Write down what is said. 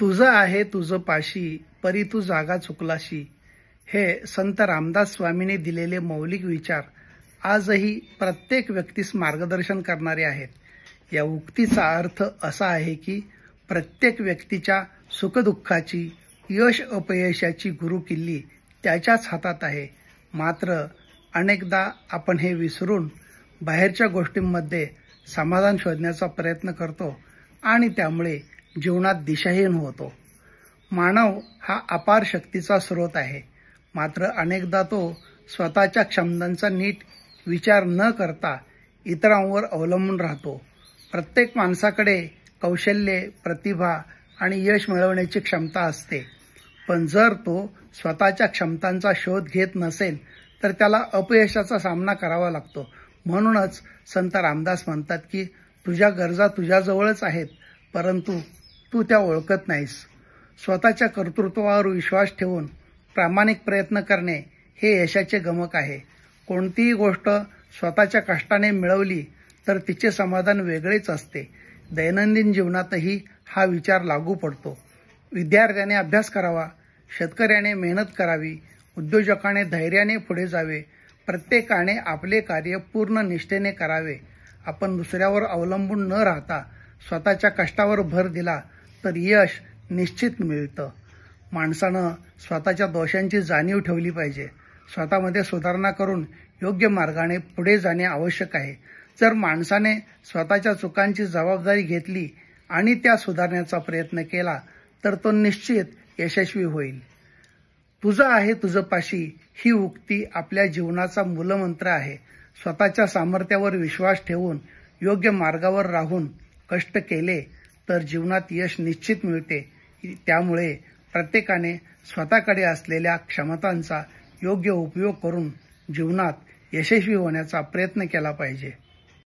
तुझं आहे तुझं पाशी परी तू जागा चुकलाशी, हे संत रामदास स्वामींनी दिलेले मौलिक विचार आजही प्रत्येक व्यक्तीस मार्गदर्शन करणारे आहेत. या उक्तीचा अर्थ असा आहे की प्रत्येक व्यक्तीच्या सुखदुःखाची, यश अपयशाची गुरुकिल्ली त्याच्याच हातात आहे. मात्र अनेकदा आपण हे विसरून बाहेरच्या गोष्टींमध्ये समाधान शोधण्याचा प्रयत्न करतो आणि त्यामुळे जीवनात दिशाहीन होतो. मानव हा अपार शक्तीचा स्रोत आहे, मात्र अनेकदा तो स्वतःच्या क्षमतांचा नीट विचार न करता इतरांवर अवलंबून राहतो. प्रत्येक माणसाकडे कौशल्ये, प्रतिभा आणि यश मिळवण्याची क्षमता असते, पण जर तो स्वतःच्या क्षमतांचा शोध घेत नसेल तर त्याला अपयशाचा सामना करावा लागतो. म्हणूनच संत रामदास म्हणतात की तुझ्या गरजा तुझ्याजवळच आहेत, परंतु तू त्या ओळखत नाहीस. स्वतःच्या कर्तृत्वावर विश्वास ठेवून प्रामाणिक प्रयत्न करणे हे यशाचे गमक आहे. कोणतीही गोष्ट स्वतःच्या कष्टाने मिळवली तर तिचे समाधान वेगळेच असते. दैनंदिन जीवनातही हा विचार लागू पडतो. विद्यार्थ्याने अभ्यास करावा, शेतकऱ्याने मेहनत करावी, उद्योजकाने धैर्याने पुढे जावे, प्रत्येकाने आपले कार्य पूर्ण निष्ठेने करावे. आपण दुसऱ्यावर अवलंबून न राहता स्वतःच्या कष्टावर भर दिला तर यश निश्चित मिळतं. माणसानं स्वतःच्या दोषांची जाणीव ठेवली पाहिजे. स्वतःमध्ये सुधारणा करून योग्य मार्गाने पुढे जाणे आवश्यक आहे. जर माणसाने स्वतःच्या चुकांची जबाबदारी घेतली आणि त्या सुधारण्याचा प्रयत्न केला तर तो निश्चित यशस्वी होईल. तुझं आहे तुझं पाशी ही उक्ती आपल्या जीवनाचा मूलमंत्र आहे. स्वतःच्या सामर्थ्यावर विश्वास ठेवून योग्य मार्गावर राहून कष्ट केले तर जीवनात यश निश्चित मिळते. त्यामुळे प्रत्येकाने स्वतःकडे असलेल्या क्षमतांचा योग्य उपयोग करून जीवनात यशस्वी होण्याचा प्रयत्न केला पाहिजे.